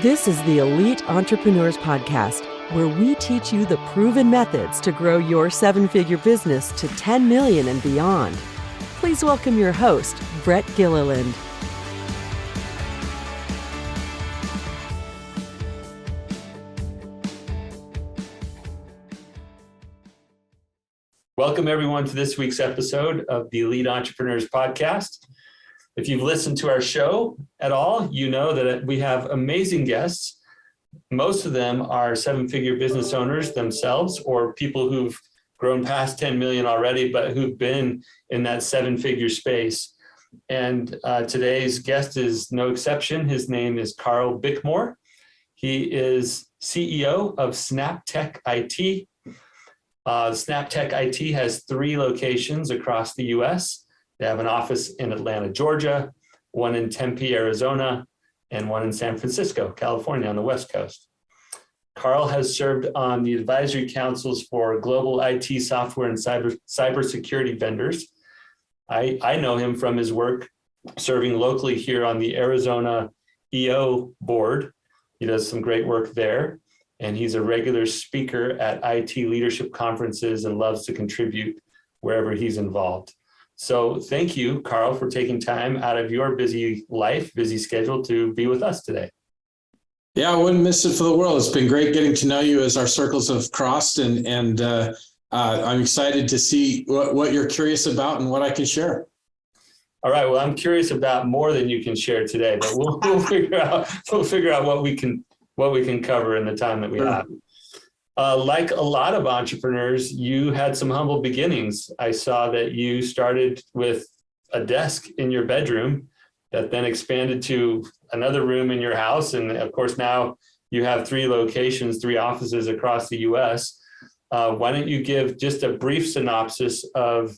This is the Elite Entrepreneurs Podcast, where we teach you the proven methods to grow your seven-figure business to 10 million and beyond. Please welcome your host, Brett Gilliland. Welcome everyone to this week's episode of the Elite Entrepreneurs Podcast. If you've listened to our show at all, you know that we have amazing guests. Most of them are seven-figure business owners themselves, or people who've grown past 10 million already, but who've been in that seven-figure space. And today's guest is no exception. His name is Karl Bickmore. He is CEO of SnapTech IT. SnapTech IT has 3 locations across the U.S. They have an office in Atlanta, Georgia, one in Tempe, Arizona, and one in San Francisco, California on the West Coast. Karl has served on the advisory councils for global IT software and cybersecurity vendors. I know him from his work serving locally here on the Arizona EO board. He does some great work there, and he's a regular speaker at IT leadership conferences and loves to contribute wherever he's involved. So thank you, Karl, for taking time out of your busy life, busy schedule to be with us today. Yeah, I wouldn't miss it for the world. It's been great getting to know you as our circles have crossed, and I'm excited to see what you're curious about and what I can share. All right. Well, I'm curious about more than you can share today, but we'll figure out what we can cover in the time that we have. Like a lot of entrepreneurs, you had some humble beginnings. I saw that you started with a desk in your bedroom that then expanded to another room in your house. And of course, now you have 3 locations, 3 offices across the US. Why don't you give just a brief synopsis of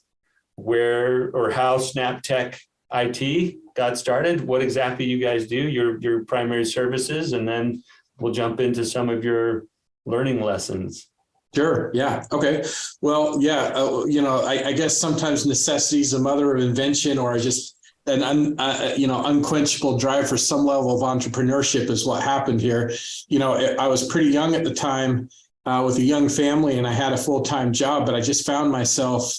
where or how SnapTech IT got started, what exactly you guys do, your primary services, and then we'll jump into some of your learning lessons. Sure. Yeah. Okay. Well, yeah. I guess sometimes necessity is the mother of invention, or just an unquenchable drive for some level of entrepreneurship is what happened here. I was pretty young at the time with a young family, and I had a full-time job, but I just found myself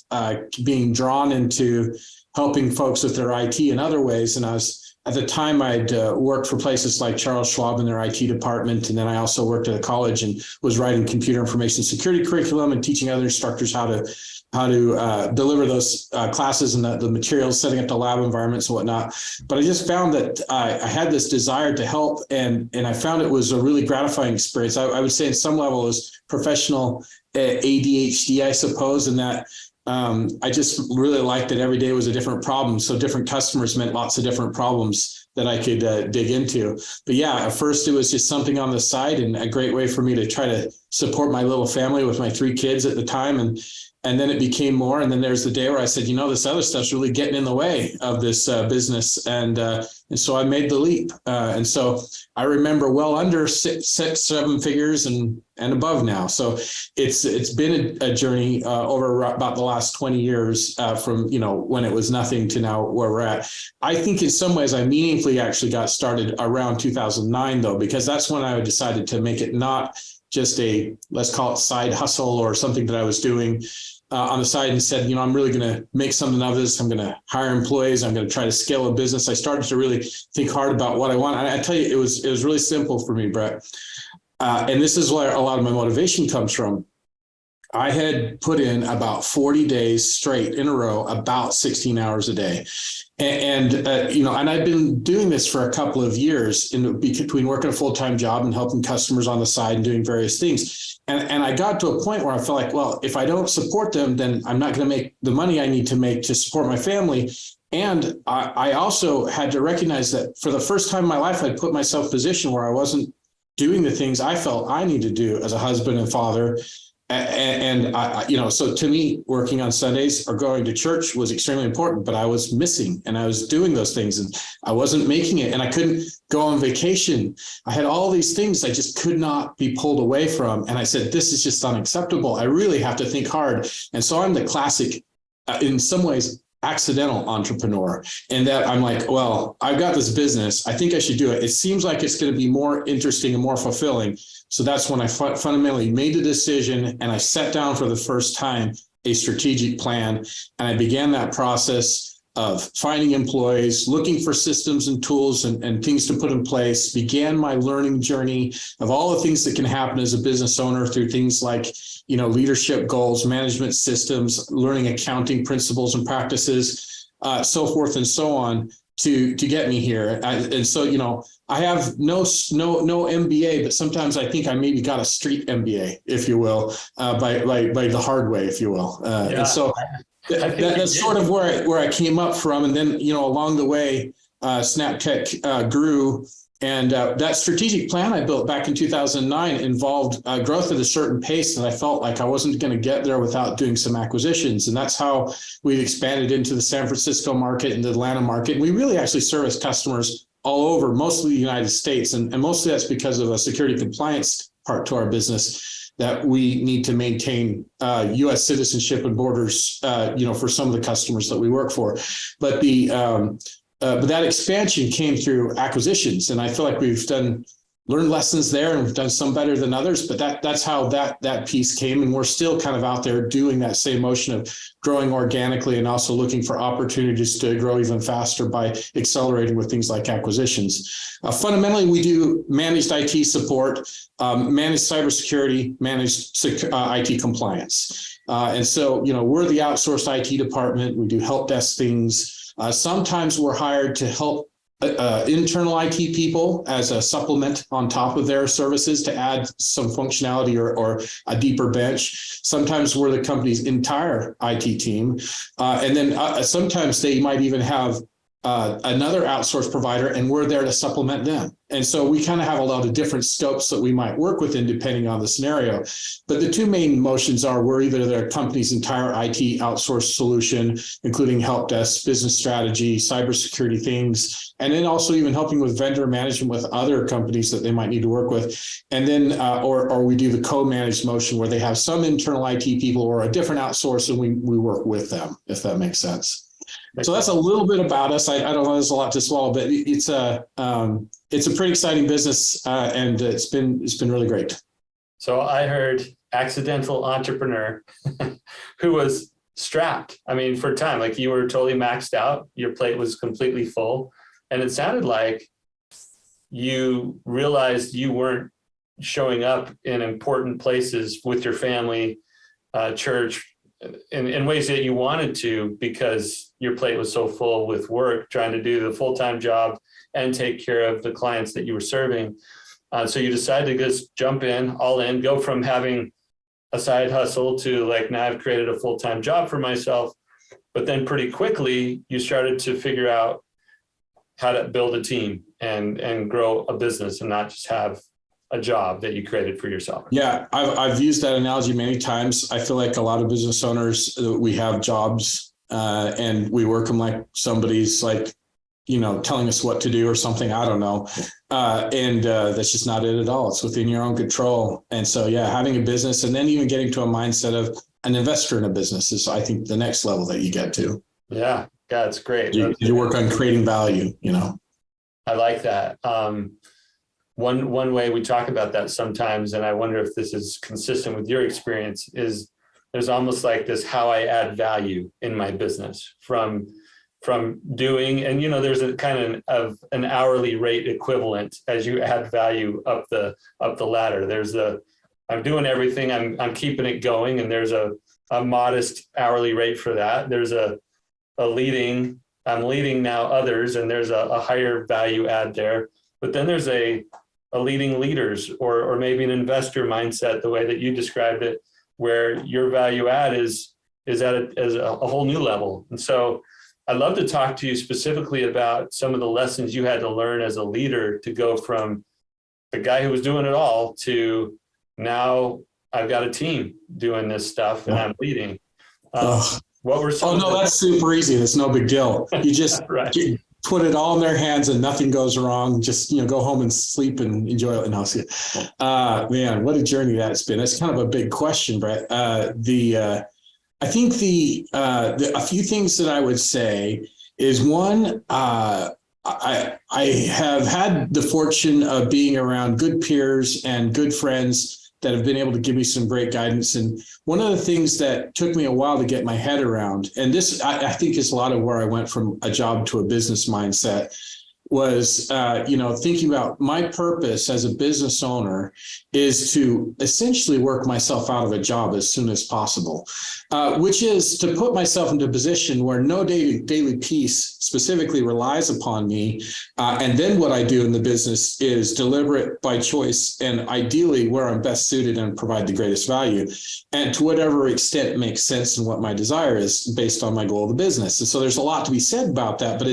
being drawn into helping folks with their IT in other ways. And at the time, I'd worked for places like Charles Schwab in their IT department. And then I also worked at a college and was writing computer information security curriculum and teaching other instructors how to deliver those classes and the materials, setting up the lab environments and whatnot. But I just found that I had this desire to help, and I found it was a really gratifying experience. I would say in some level it was professional ADHD, I suppose, in that I just really liked that every day was a different problem. So different customers meant lots of different problems that I could dig into. But yeah, at first it was just something on the side and a great way for me to try to support my little family with my 3 kids at the time. And then it became more. And then there's the day where I said, this other stuff's really getting in the way of this business. And so I made the leap. And so I remember well under 6-7 figures and above now. So it's been a journey over about the last 20 years from, when it was nothing to now where we're at. I think in some ways I meaningfully actually got started around 2009, though, because that's when I decided to make it not just a, let's call it side hustle or something that I was doing on the side, and said, I'm really going to make something of this. I'm going to hire employees. I'm going to try to scale a business. I started to really think hard about what I want. And I tell you, it was really simple for me, Brett. And this is where a lot of my motivation comes from. I had put in about 40 days straight in a row, about 16 hours a day. And I've been doing this for a couple of years between working a full-time job and helping customers on the side and doing various things. And I got to a point where I felt like, well, if I don't support them, then I'm not going to make the money I need to make to support my family. And I also had to recognize that for the first time in my life, I'd put myself in a position where I wasn't doing the things I felt I need to do as a husband and father. So to me, working on Sundays or going to church was extremely important, but I was missing and I was doing those things and I wasn't making it, and I couldn't go on vacation. I had all these things I just could not be pulled away from. And I said, this is just unacceptable. I really have to think hard. And so I'm the classic, in some ways, accidental entrepreneur, and that I'm like, well, I've got this business. I think I should do it. It seems like it's going to be more interesting and more fulfilling. So that's when I fundamentally made the decision, and I sat down for the first time a strategic plan, and I began that process of finding employees, looking for systems and tools and things to put in place, began my learning journey of all the things that can happen as a business owner through things like, leadership goals, management systems, learning accounting principles and practices, so forth and so on to get me here. And so, I have no MBA, but sometimes I think I maybe got a street MBA, if you will, by the hard way, if you will. And so that's sort of where I came up from. And then, along the way, SnapTech grew. And that strategic plan I built back in 2009 involved growth at a certain pace that I felt like I wasn't going to get there without doing some acquisitions. And that's how we've expanded into the San Francisco market and the Atlanta market. And we really actually service customers all over, mostly the United States. And mostly that's because of a security compliance part to our business that we need to maintain U.S. citizenship and borders, for some of the customers that we work for. But but that expansion came through acquisitions, and I feel like we've learned lessons there, and we've done some better than others. But that's how that piece came, and we're still kind of out there doing that same motion of growing organically and also looking for opportunities to grow even faster by accelerating with things like acquisitions. Fundamentally, we do managed IT support, managed cybersecurity, managed IT compliance, and so we're the outsourced IT department. We do help desk things. Sometimes we're hired to help internal IT people as a supplement on top of their services to add some functionality or a deeper bench. Sometimes we're the company's entire IT team. And then sometimes they might even have another outsourced provider, and we're there to supplement them. And so we kind of have a lot of different scopes that we might work within depending on the scenario. But the two main motions are we're either their company's entire IT outsourced solution, including help desk, business strategy, cybersecurity things, and then also even helping with vendor management with other companies that they might need to work with. And then, or we do the co-managed motion where they have some internal IT people or a different outsource, and we work with them, if that makes sense. So that's a little bit about us. I don't know, there's a lot to swallow, but it's a pretty exciting business, and it's been really great. So I heard accidental entrepreneur who was strapped. I mean, for time, like you were totally maxed out. Your plate was completely full. And it sounded like you realized you weren't showing up in important places with your family, church, in ways that you wanted to, because your plate was so full with work, trying to do the full-time job and take care of the clients that you were serving. So you decided to just jump in, all in, go from having a side hustle to like, now I've created a full-time job for myself. But then pretty quickly, you started to figure out how to build a team and grow a business and not just have a job that you created for yourself. Yeah, I've used that analogy many times. I feel like a lot of business owners, we have jobs and we work them like somebody's like, telling us what to do or something. I don't know. And that's just not it at all. It's within your own control. And so, having a business and then even getting to a mindset of an investor in a business is, I think, the next level that you get to. Yeah, it's great. You work on creating value, I like that. One way we talk about that sometimes, and I wonder if this is consistent with your experience, is there's almost like this how I add value in my business from doing, and there's a kind of an hourly rate equivalent as you add value up the ladder. There's I'm doing everything, I'm keeping it going, and there's a modest hourly rate for that. There's I'm leading now others, and there's a higher value add there. But then there's a leading leaders or maybe an investor mindset, the way that you described it, where your value add is at a whole new level. And so I'd love to talk to you specifically about some of the lessons you had to learn as a leader to go from the guy who was doing it all to now I've got a team doing this stuff and I'm leading. What were some? Oh, no, that's super easy. That's no big deal. You just right. Put it all in their hands and nothing goes wrong. Just, go home and sleep and enjoy it. And I'll see it. Man, what a journey that's been. That's kind of a big question, Brett. I think a few things that I would say is one, I have had the fortune of being around good peers and good friends that have been able to give me some great guidance. And one of the things that took me a while to get my head around, and this I think is a lot of where I went from a job to a business mindset, was, thinking about my purpose as a business owner is to essentially work myself out of a job as soon as possible, which is to put myself into a position where no daily piece specifically relies upon me. And then what I do in the business is deliver it by choice and ideally where I'm best suited and provide the greatest value. And to whatever extent it makes sense and what my desire is based on my goal of the business. And so there's a lot to be said about that, but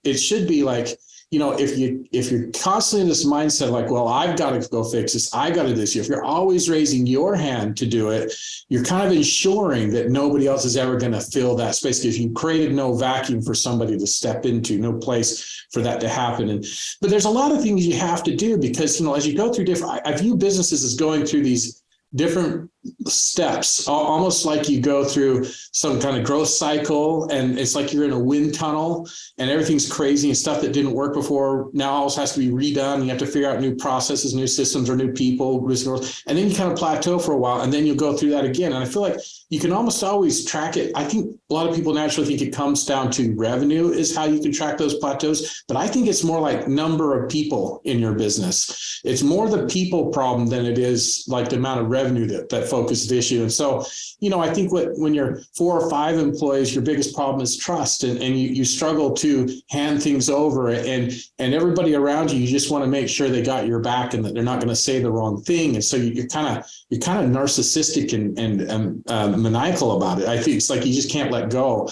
it should be like, if you're constantly in this mindset, like, well, I've got to go fix this, I got to do this. If you're always raising your hand to do it, you're kind of ensuring that nobody else is ever going to fill that space because you created no vacuum for somebody to step into, no place for that to happen. But there's a lot of things you have to do because, as you go through I view businesses as going through these different steps, almost like you go through some kind of growth cycle and it's like you're in a wind tunnel and everything's crazy and stuff that didn't work before now also has to be redone. You have to figure out new processes, new systems, or new people, and then you kind of plateau for a while and then you'll go through that again. And I feel like you can almost always track it. I think a lot of people naturally think it comes down to revenue is how you can track those plateaus, but I think it's more like number of people in your business. It's more the people problem than it is like the amount of revenue that focused issue. And so, I think when you're 4 or 5 employees, your biggest problem is trust, and you struggle to hand things over, and everybody around you just want to make sure they got your back and that they're not going to say the wrong thing. And so you're kind of narcissistic and maniacal about it. I think it's like you just can't let go.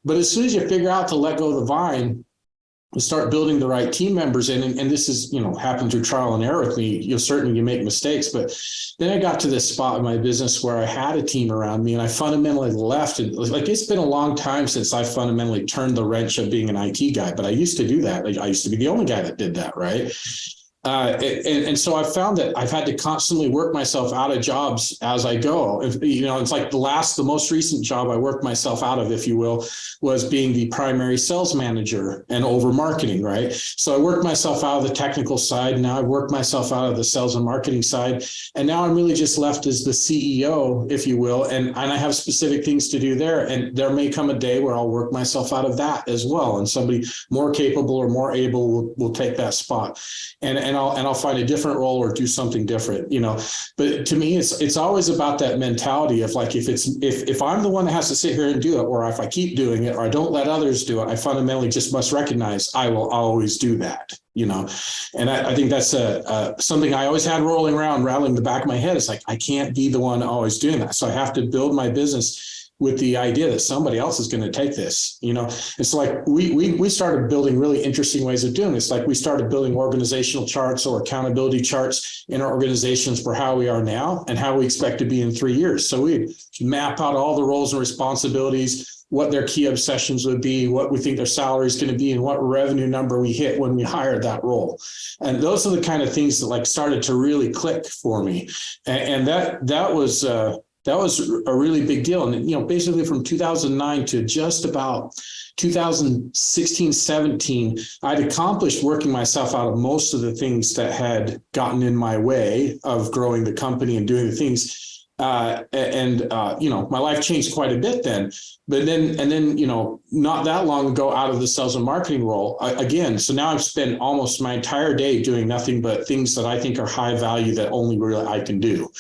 But as soon as you figure out to let go of the vine, start building the right team members in, and this is, happened through trial and error with me. Certainly you make mistakes, but then I got to this spot in my business where I had a team around me and I fundamentally left. And like, it's been a long time since I fundamentally turned the wrench of being an IT guy, but I used to do that. Like, I used to be the only guy that did that. Right. And so I've found that I've had to constantly work myself out of jobs as I go. It's like the most recent job I worked myself out of, if you will, was being the primary sales manager and over marketing, right? So I worked myself out of the technical side. Now I've worked myself out of the sales and marketing side. And now I'm really just left as the CEO, if you will. And I have specific things to do there. And there may come a day where I'll work myself out of that as well. And somebody more capable or more able will take that spot. And I'll find a different role or do something different, But to me, it's always about that mentality of like, if I'm the one that has to sit here and do it, or if I keep doing it, or I don't let others do it, I fundamentally just must recognize I will always do that, And I think that's something I always had rattling the back of my head. It's like, I can't be the one always doing that. So I have to build my business with the idea that somebody else is going to take this. It's like we started building really interesting ways of doing this. Like, we started building organizational charts or accountability charts in our organizations for how we are now and how we expect to be in 3 years. So we map out all the roles and responsibilities, what their key obsessions would be, what we think their salary is going to be, and what revenue number we hit when we hired that role. And those are the kind of things that started to really click for me. And that was a really big deal. And, basically from 2009 to just about 2016, 17, I'd accomplished working myself out of most of the things that had gotten in my way of growing the company and doing the things. My life changed quite a bit then. But then, not that long ago, out of the sales and marketing role again. So now I've spent almost my entire day doing nothing but things that I think are high value that only really I can do.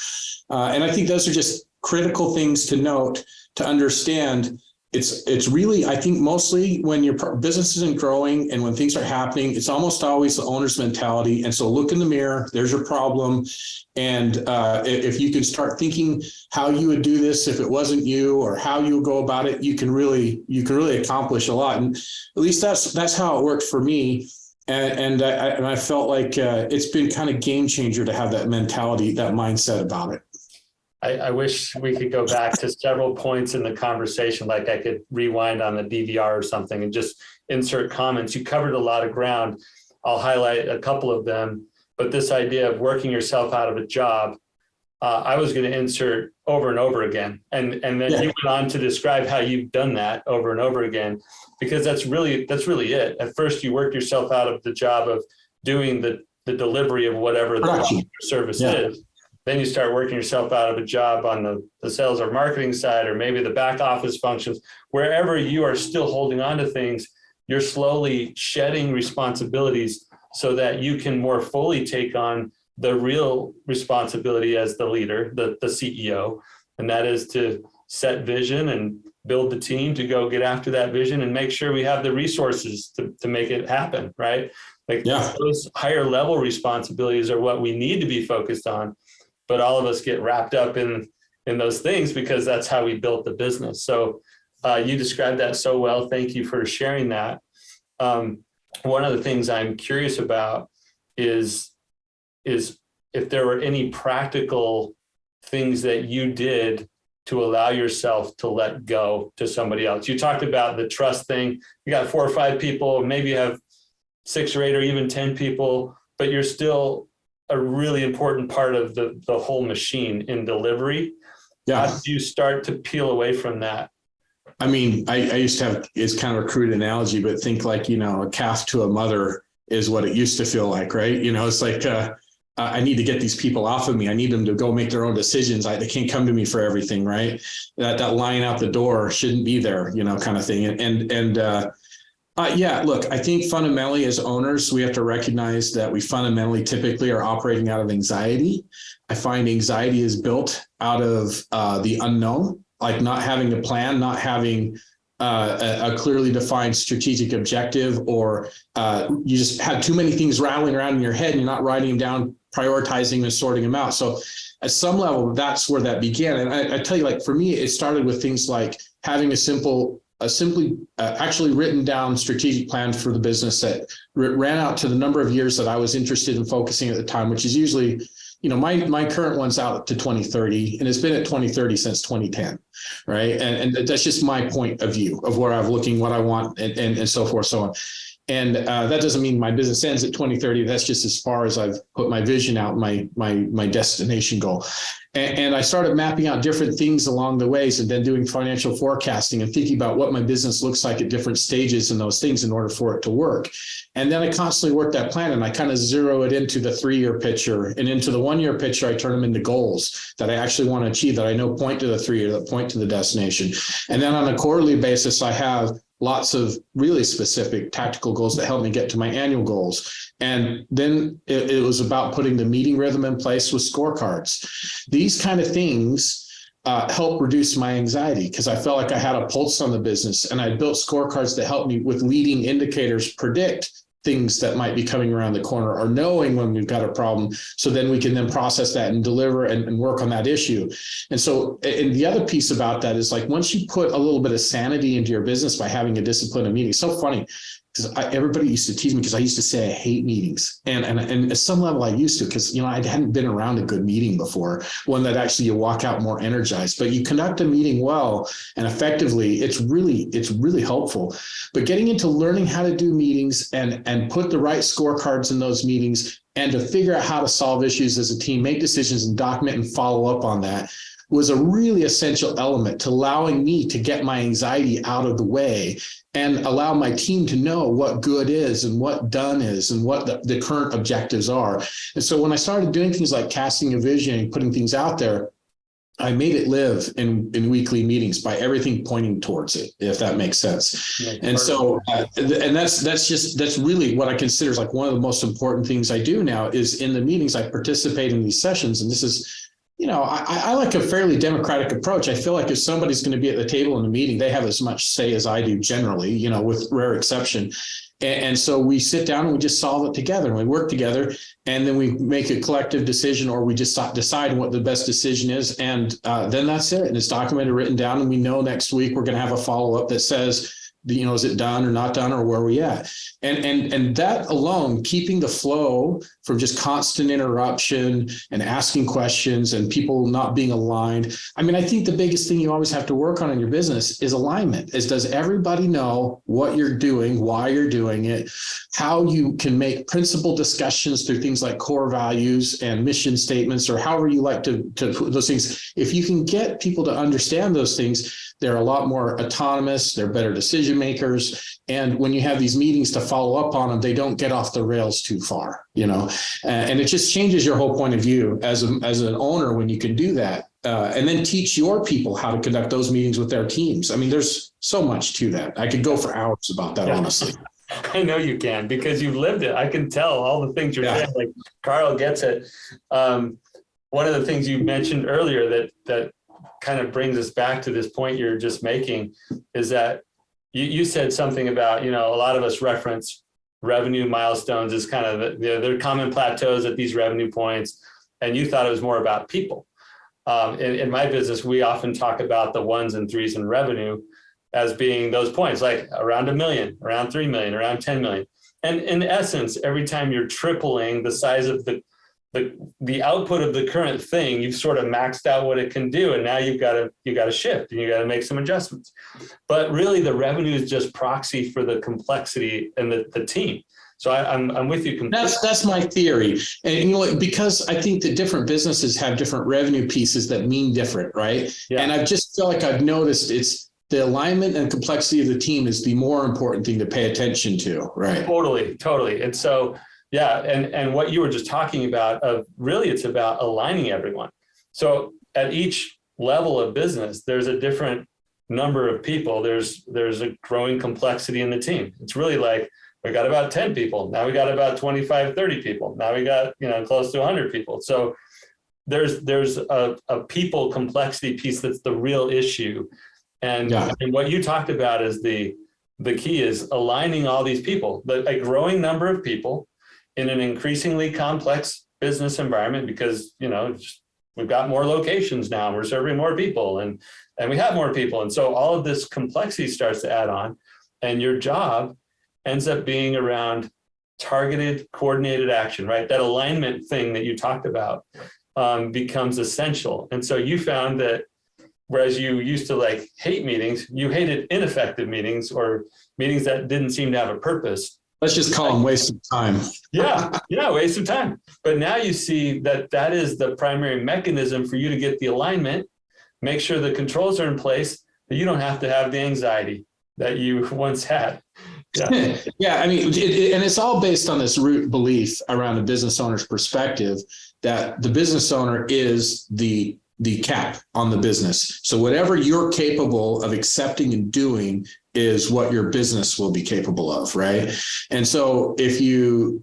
And I think those are just critical things to note, to understand. It's really, I think mostly when your business isn't growing and when things are happening, it's almost always the owner's mentality. And so look in the mirror, there's your problem. And if you can start thinking how you would do this if it wasn't you, or how you go about it, you can really accomplish a lot. And at least that's how it worked for me. And I felt like it's been kind of game changer to have that mentality, that mindset about it. I wish we could go back to several points in the conversation, like I could rewind on the DVR or something and just insert comments. You covered a lot of ground. I'll highlight a couple of them, but this idea of working yourself out of a job, I was going to insert over and over again. And then you went on to describe how you've done that over and over again, because that's really it. At first, you worked yourself out of the job of doing the delivery of whatever the service is. Then you start working yourself out of a job on the sales or marketing side, or maybe the back office functions. Wherever you are still holding on to things, you're slowly shedding responsibilities so that you can more fully take on the real responsibility as the leader, the CEO, and that is to set vision and build the team to go get after that vision and make sure we have the resources to make it happen, right? Those higher level responsibilities are what we need to be focused on, but all of us get wrapped up in those things because that's how we built the business. So you described that so well. Thank you for sharing that. One of the things I'm curious about is if there were any practical things that you did to allow yourself to let go to somebody else. You talked about the trust thing. You got 4 or 5 people, maybe you have 6 or 8 or even 10 people, but you're still a really important part of the whole machine in delivery. How did you start to peel away from that? I mean, I used to have, it's kind of a crude analogy, but think like, a calf to a mother is what it used to feel like, right? It's like, I need to get these people off of me. I need them to go make their own decisions. They can't come to me for everything, right? That line out the door shouldn't be there, kind of thing. Look, I think fundamentally as owners, we have to recognize that we fundamentally typically are operating out of anxiety. I find anxiety is built out of the unknown, like not having a plan, not having a clearly defined strategic objective, or you just have too many things rattling around in your head and you're not writing them down, prioritizing and sorting them out. So at some level, that's where that began. And I tell you, like, for me, it started with things like having a simply actually written down strategic plan for the business that ran out to the number of years that I was interested in focusing at the time, which is usually, my current one's out to 2030, and it's been at 2030 since 2010, right? And that's just my point of view of where I'm looking, what I want, and so forth, so on. And that doesn't mean my business ends at 2030. That's just as far as I've put my vision out, my destination goal. And I started mapping out different things along the ways, and then doing financial forecasting and thinking about what my business looks like at different stages and those things in order for it to work. And then I constantly work that plan, and I kind of zero it into the 3-year picture, and into the 1-year picture, I turn them into goals that I actually want to achieve, that I know point to the 3-year, that point to the destination. And then on a quarterly basis, I have lots of really specific tactical goals that help me get to my annual goals. And then it was about putting the meeting rhythm in place with scorecards. These kind of things help reduce my anxiety, because I felt like I had a pulse on the business, and I built scorecards that help me with leading indicators predict things that might be coming around the corner, or knowing when we've got a problem, so then we can then process that and deliver and work on that issue. And so, and the other piece about that is, like, once you put a little bit of sanity into your business by having a discipline of meeting, it's so funny, because everybody used to tease me because I used to say I hate meetings, and at some level I used to, because I hadn't been around a good meeting before, one that actually you walk out more energized. But you conduct a meeting well and effectively, it's really helpful. But getting into learning how to do meetings and put the right scorecards in those meetings, and to figure out how to solve issues as a team, make decisions, and document and follow up on that, was a really essential element to allowing me to get my anxiety out of the way and allow my team to know what good is and what done is and what the current objectives are. And so when I started doing things like casting a vision and putting things out there, I made it live in weekly meetings by everything pointing towards it, if that makes sense. Yeah, and so, and that's really what I consider is like one of the most important things I do now is in the meetings, I participate in these sessions. And this is, I like a fairly democratic approach. I feel like if somebody's going to be at the table in a meeting, they have as much say as I do generally, with rare exception. And so we sit down and we just solve it together, and we work together, and then we make a collective decision, or we just decide what the best decision is. And then that's it. And it's documented, written down. And we know next week we're going to have a follow-up that says, is it done or not done, or where are we at? And that alone, keeping the flow from just constant interruption and asking questions and people not being aligned. I mean, I think the biggest thing you always have to work on in your business is alignment. Does everybody know what you're doing, why you're doing it, how you can make principled discussions through things like core values and mission statements, or however you like to put those things. If you can get people to understand those things, they're a lot more autonomous, they're better decision makers. And when you have these meetings to follow up on them, they don't get off the rails too far, and it just changes your whole point of view as an owner when you can do that. And then teach your people how to conduct those meetings with their teams. I mean, there's so much to that. I could go for hours about that, honestly. I know you can, because you've lived it. I can tell all the things you're saying, like Karl gets it. One of the things you mentioned earlier that kind of brings us back to this point you're just making is that you said something about, a lot of us reference revenue milestones as kind of they're common plateaus at these revenue points. And you thought it was more about people. In my business, we often talk about the 1s and 3s in revenue as being those points, like around $1 million, around $3 million, around $10 million. And in essence, every time you're tripling the size of the output of the current thing, you've sort of maxed out what it can do. And now you got to shift and you got to make some adjustments. But really the revenue is just proxy for the complexity and the team. So I'm with you completely. That's my theory. And because I think that different businesses have different revenue pieces that mean different, right? Yeah. And I just feel like I've noticed it's the alignment and complexity of the team is the more important thing to pay attention to, right? Totally. And so, yeah, and what you were just talking about, really it's about aligning everyone. So at each level of business, there's a different number of people. There's a growing complexity in the team. It's really like, we got about 10 people. Now we got about 25, 30 people. Now we got, close to 100 people. So there's a people complexity piece that's the real issue. And what you talked about is the key is aligning all these people, a growing number of people in an increasingly complex business environment, because, we've got more locations now and we're serving more people and we have more people. And so all of this complexity starts to add on, and your job ends up being around targeted, coordinated action, right? That alignment thing that you talked about becomes essential. And so you found that whereas you used to hate meetings, you hated ineffective meetings or meetings that didn't seem to have a purpose. Let's just call them waste of time. Yeah, waste of time. But now you see that is the primary mechanism for you to get the alignment, make sure the controls are in place, that you don't have to have the anxiety that you once had. Yeah. Yeah. I mean, and it's all based on this root belief around a business owner's perspective that the business owner is the cap on the business. So whatever you're capable of accepting and doing is what your business will be capable of, right? And so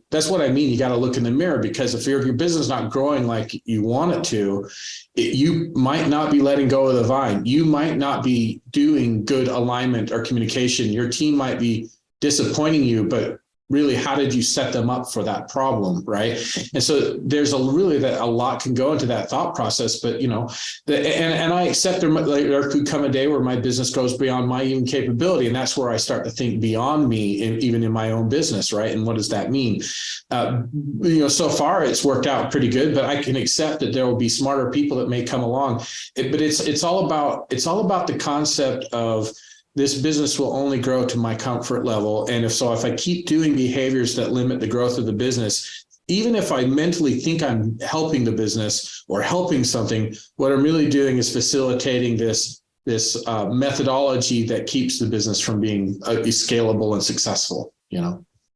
that's what I mean. You got to look in the mirror, because if your business is not growing like you want it to, you might not be letting go of the vine. You might not be doing good alignment or communication. Your team might be disappointing you, but really, how did you set them up for that problem, right? And so there's a lot can go into that thought process. But and I accept there could come a day where my business goes beyond my even capability, and that's where I start to think beyond me, even in my own business, right? And what does that mean? So far it's worked out pretty good, but I can accept that there will be smarter people that may come along. But it's all about the concept of, this business will only grow to my comfort level. And if I keep doing behaviors that limit the growth of the business, even if I mentally think I'm helping the business or helping something, what I'm really doing is facilitating this methodology that keeps the business from being scalable and successful,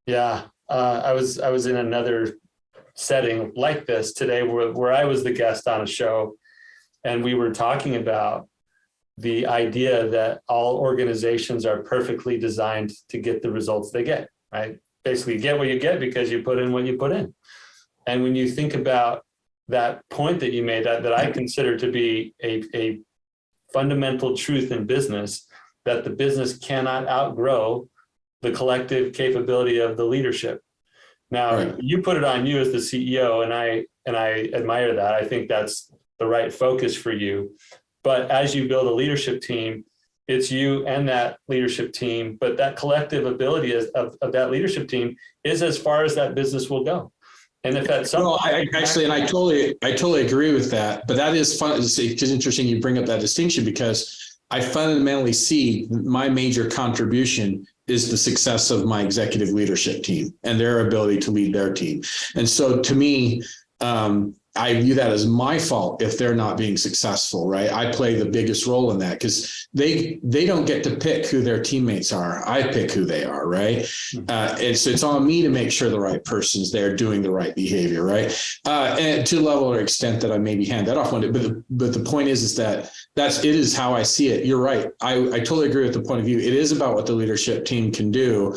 Yeah. I was in another setting like this today where I was the guest on a show, and we were talking about the idea that all organizations are perfectly designed to get the results they get, right? Basically, you get what you get because you put in what you put in. And when you think about that point that you made, that I consider to be a fundamental truth in business, that the business cannot outgrow the collective capability of the leadership. Now, right. You put it on you as the CEO, and I admire that. I think that's the right focus for you. But as you build a leadership team, it's you and that leadership team, but that collective ability of that leadership team is as far as that business will go. And if that's something, I totally agree with that. But that is fun. It's interesting you bring up that distinction, because I fundamentally see my major contribution is the success of my executive leadership team and their ability to lead their team. And so to me, I view that as my fault if they're not being successful, right? I play the biggest role in that, because they don't get to pick who their teammates are. I pick who they are, right? And so it's on me to make sure the right person's there doing the right behavior, right? And to the level or extent that I maybe hand that off one day. But the point is that it is how I see it. You're right. I totally agree with the point of view. It is about what the leadership team can do.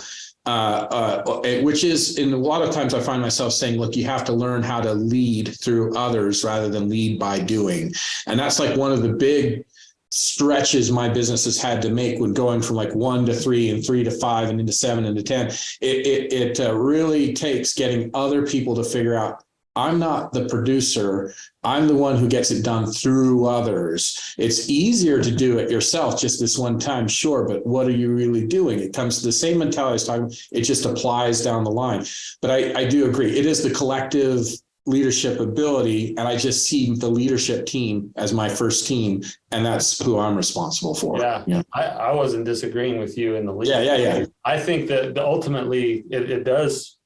Which is, in a lot of times I find myself saying, look, you have to learn how to lead through others rather than lead by doing. And that's like one of the big stretches my business has had to make when going from like 1 to 3 and 3 to 5 and into 7 and to 10. It really takes getting other people to figure out, I'm not the producer. I'm the one who gets it done through others. It's easier to do it yourself just this one time, sure, but what are you really doing? It comes to the same mentality I was talking about. It just applies down the line. But I do agree. It is the collective leadership ability, and I just see the leadership team as my first team, and that's who I'm responsible for. Yeah. I wasn't disagreeing with you in the lead. Yeah. I think that ultimately it does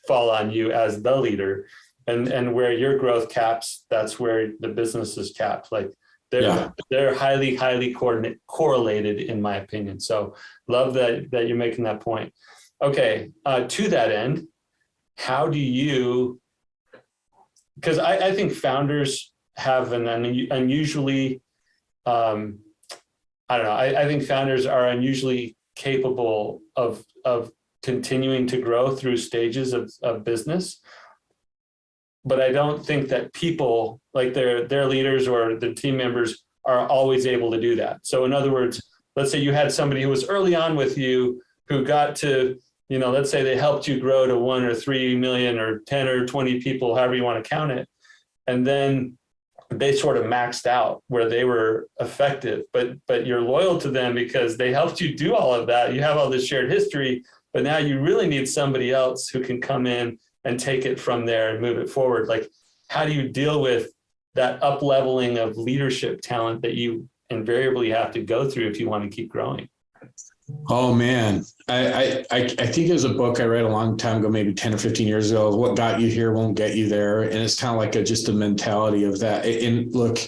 fall on you as the leader. And where your growth caps, that's where the business is capped. Like they're highly correlated, in my opinion. So love that you're making that point. Okay, to that end, how do you? Because I think founders have an unusually, I don't know. I think founders are unusually capable of continuing to grow through stages of business. But I don't think that people, like their leaders or the team members, are always able to do that. So in other words, let's say you had somebody who was early on with you who got to, let's say they helped you grow to 1 or 3 million or 10 or 20 people, however you want to count it. And then they sort of maxed out where they were effective, but you're loyal to them because they helped you do all of that. You have all this shared history, but now you really need somebody else who can come in and take it from there and move it forward. Like, how do you deal with that up leveling of leadership talent that you invariably have to go through if you want to keep growing? Oh man, I think there's a book I read a long time ago, maybe 10 or 15 years ago. What got you here won't get you there, and it's kind of like just a mentality of that. And look,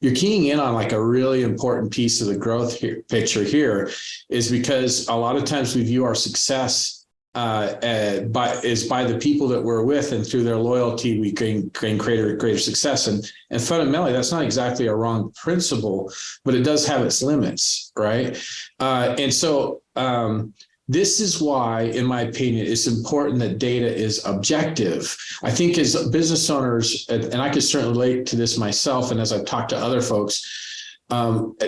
you're keying in on like a really important piece of the growth picture here, is because a lot of times we view our success by the people that we're with, and through their loyalty we gain greater success. And fundamentally, that's not exactly a wrong principle, but it does have its limits, right? And so this is why, in my opinion, it's important that data is objective. I think as business owners, and I can certainly relate to this myself, and as I've talked to other folks,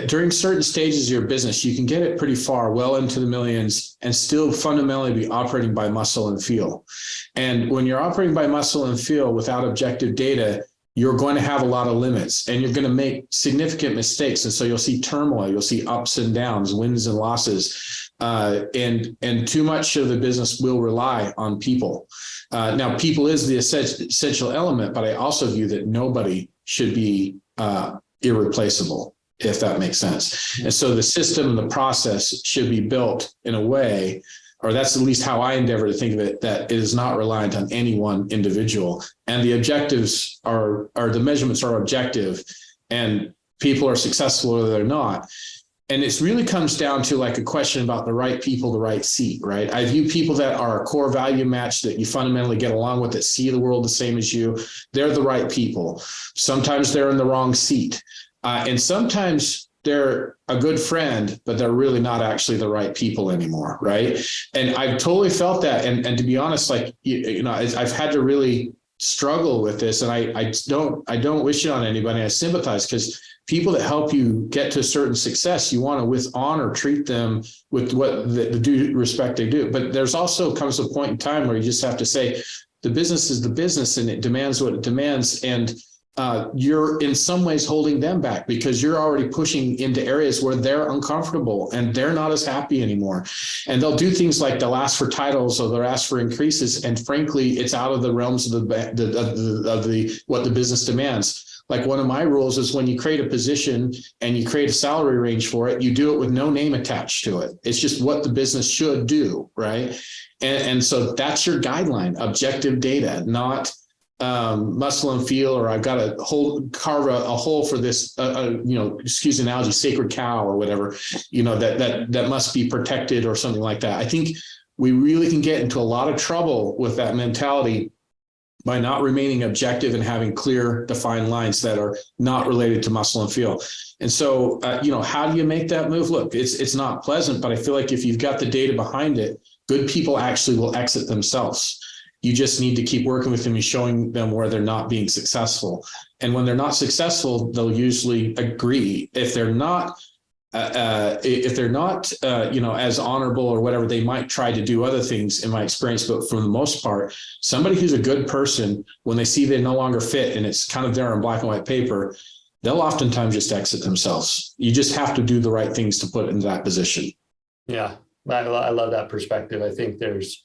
during certain stages of your business, you can get it pretty far, well into the millions, and still fundamentally be operating by muscle and feel. And when you're operating by muscle and feel without objective data, you're going to have a lot of limits, and you're going to make significant mistakes. And so you'll see turmoil, you'll see ups and downs, wins and losses. And too much of the business will rely on people. Now, people is the essential element, but I also view that nobody should be irreplaceable, if that makes sense. And so the system and the process should be built in a way, or that's at least how I endeavor to think of it, that it is not reliant on any one individual. And the objectives are the measurements are objective, and people are successful or they're not. And it really comes down to like a question about the right people, the right seat, right? I view people that are a core value match, that you fundamentally get along with, that see the world the same as you. They're the right people. Sometimes they're in the wrong seat. And sometimes they're a good friend, but they're really not actually the right people anymore, right? And I've totally felt that. And to be honest, like, I've had to really struggle with this, and I don't wish it on anybody. I sympathize, because people that help you get to a certain success, you want to with honor treat them with what the due respect they do. But there's also comes a point in time where you just have to say, the business is the business, and it demands what it demands. And you're in some ways holding them back because you're already pushing into areas where they're uncomfortable and they're not as happy anymore. And they'll do things like they'll ask for titles or they'll ask for increases. And frankly, it's out of the realms of the what the business demands. Like one of my rules is when you create a position and you create a salary range for it, you do it with no name attached to it. It's just what the business should do, right? And so that's your guideline, objective data, not muscle and feel, or I've got to carve a hole for this, excuse the analogy, sacred cow or whatever, that must be protected or something like that. I think we really can get into a lot of trouble with that mentality by not remaining objective and having clear, defined lines that are not related to muscle and feel. And so, how do you make that move? Look, it's not pleasant, but I feel like if you've got the data behind it, good people actually will exit themselves. You just need to keep working with them and showing them where they're not being successful. And when they're not successful, they'll usually agree. If they're not, as honorable or whatever, they might try to do other things in my experience. But for the most part, somebody who's a good person, when they see they no longer fit and it's kind of there on black and white paper, they'll oftentimes just exit themselves. You just have to do the right things to put into that position. Yeah, I love that perspective. I think there's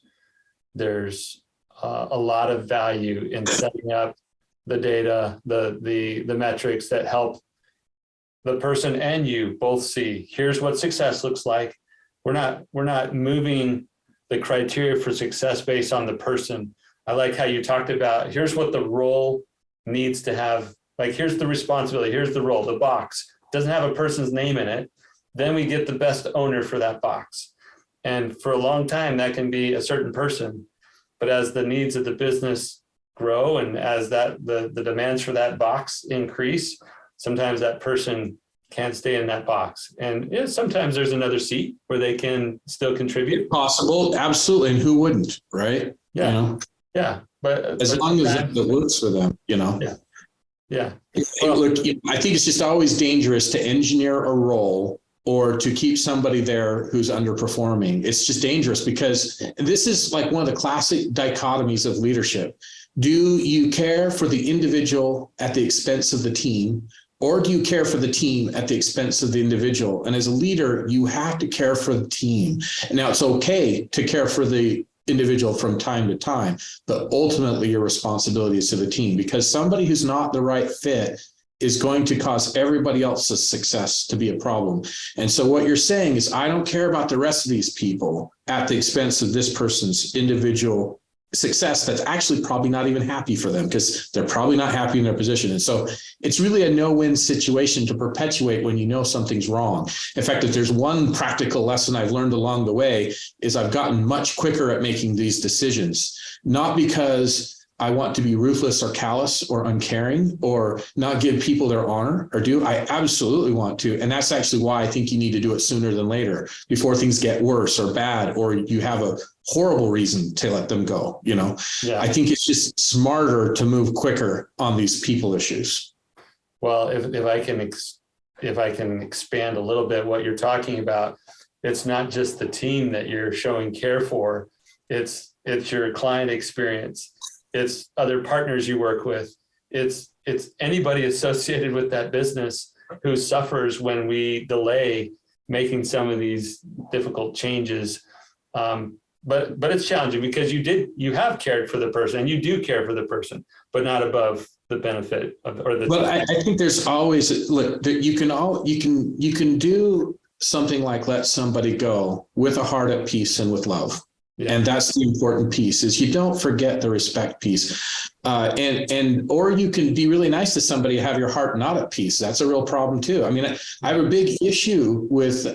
a lot of value in setting up the data, the metrics that help the person and you both see, here's what success looks like. We're not moving the criteria for success based on the person. I like how you talked about, here's what the role needs to have. Like, here's the responsibility, here's the role, the box doesn't have a person's name in it. Then we get the best owner for that box. And for a long time, that can be a certain person. But as the needs of the business grow and as the demands for that box increase, sometimes that person can't stay in that box. And sometimes there's another seat where they can still contribute. If possible, absolutely. And who wouldn't, right? Yeah. Yeah. But as long as it works for them, Yeah. Yeah. Well, look, I think it's just always dangerous to engineer a role or to keep somebody there who's underperforming. It's just dangerous because this is like one of the classic dichotomies of leadership. Do you care for the individual at the expense of the team, or do you care for the team at the expense of the individual? And as a leader, you have to care for the team. Now, it's okay to care for the individual from time to time, but ultimately your responsibility is to the team, because somebody who's not the right fit is going to cause everybody else's success to be a problem. And so what you're saying is, I don't care about the rest of these people at the expense of this person's individual success that's actually probably not even happy for them because they're probably not happy in their position. And so it's really a no-win situation to perpetuate when you know something's wrong. In fact, if there's one practical lesson I've learned along the way is I've gotten much quicker at making these decisions, not because I want to be ruthless or callous or uncaring or not give people their honor or do. I absolutely want to. And that's actually why I think you need to do it sooner than later, before things get worse or bad, or you have a horrible reason to let them go. Yeah. I think it's just smarter to move quicker on these people issues. Well, if I can expand a little bit what you're talking about, it's not just the team that you're showing care for. It's your client experience. It's other partners you work with. It's anybody associated with that business who suffers when we delay making some of these difficult changes. But it's challenging because you have cared for the person and you do care for the person, but not above the benefit of or the. Well, I think there's always you can do something like let somebody go with a heart at peace and with love. Yeah. And that's the important piece, is you don't forget the respect piece. Or you can be really nice to somebody and have your heart not at peace. That's a real problem too. I mean, I have a big issue with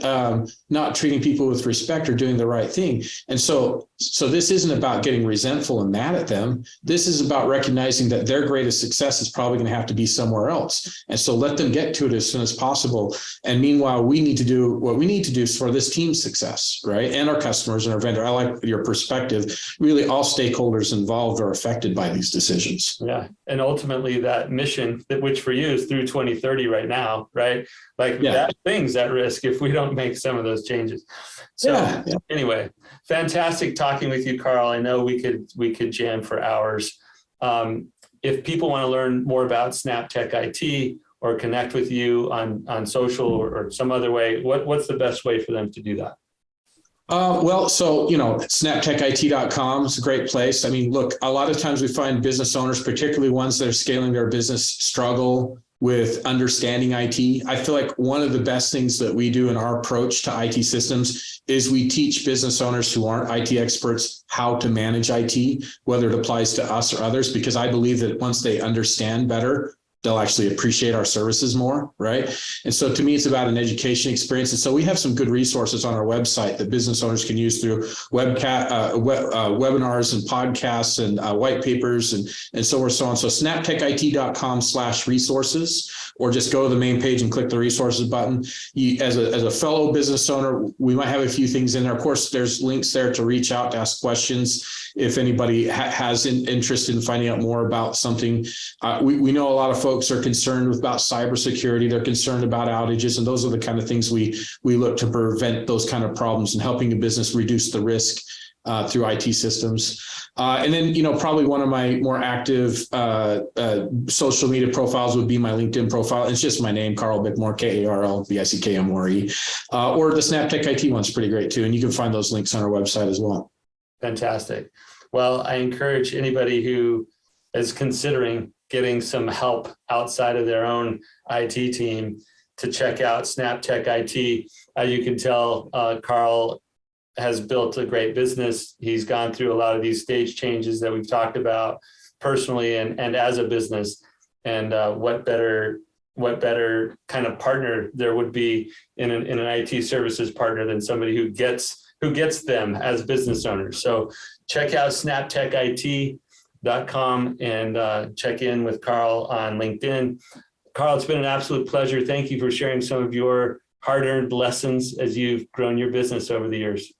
not treating people with respect or doing the right thing. And so this isn't about getting resentful and mad at them. This is about recognizing that their greatest success is probably going to have to be somewhere else. And so let them get to it as soon as possible. And meanwhile, we need to do what we need to do for this team's success, right? And our customers and our vendor. I like your perspective. Really, all stakeholders involved are affected by these decisions. Yeah. And ultimately that mission, which for you is through 2030 right now, right? Like that thing's at risk if we don't make some of those changes. So anyway, fantastic talking with you, Karl. I know we could jam for hours. if people want to learn more about SnapTech IT or connect with you on social or some other way, what's the best way for them to do that? Snaptechit.com is a great place. I mean, look, a lot of times we find business owners, particularly ones that are scaling their business, struggle with understanding IT. I feel like one of the best things that we do in our approach to IT systems is we teach business owners who aren't IT experts how to manage IT, whether it applies to us or others, because I believe that once they understand better, they'll actually appreciate our services more, right? And so to me, it's about an education experience. And so we have some good resources on our website that business owners can use through webinars and podcasts and white papers and so on. So snaptechit.com/resources, or just go to the main page and click the resources button. As a fellow business owner, we might have a few things in there. Of course, there's links there to reach out, to ask questions. If anybody has an interest in finding out more about something, we know a lot of folks are concerned about cybersecurity. They're concerned about outages, and those are the kind of things we look to prevent those kind of problems and helping a business reduce the risk through IT systems. And then, probably one of my more active social media profiles would be my LinkedIn profile. It's just my name, Karl Bickmore, KarlBickmore. Or the SnapTech IT one's pretty great too. And you can find those links on our website as well. Fantastic. Well, I encourage anybody who is considering getting some help outside of their own IT team to check out SnapTech IT. As you can tell, Karl has built a great business. He's gone through a lot of these stage changes that we've talked about personally and as a business. And what better kind of partner there would be in an IT services partner than somebody who gets them as business owners. So check out snaptechit.com and check in with Karl on LinkedIn. Karl, it's been an absolute pleasure. Thank you for sharing some of your hard-earned lessons as you've grown your business over the years.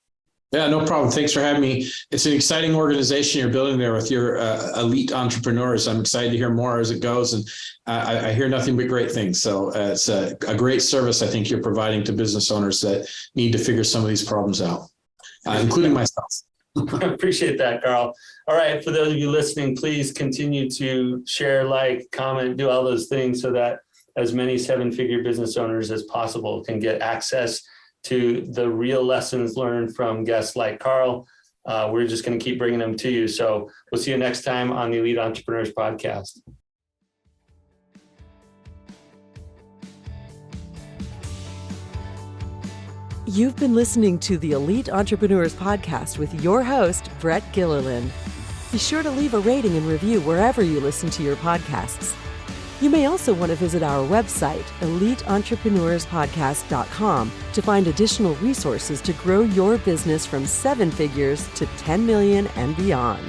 Yeah, no problem. Thanks for having me. It's an exciting organization you're building there with your elite entrepreneurs. I'm excited to hear more as it goes. And I hear nothing but great things. So it's a great service I think you're providing to business owners that need to figure some of these problems out, including myself. Appreciate that, Karl. All right. For those of you listening, please continue to share, like, comment, do all those things so that as many seven-figure business owners as possible can get access to the real lessons learned from guests like Karl. We're just going to keep bringing them to you. So we'll see you next time on the Elite Entrepreneurs Podcast. You've been listening to the Elite Entrepreneurs Podcast with your host, Brett Gilliland. Be sure to leave a rating and review wherever you listen to your podcasts. You may also want to visit our website, eliteentrepreneurspodcast.com, to find additional resources to grow your business from 7 figures to 10 million and beyond.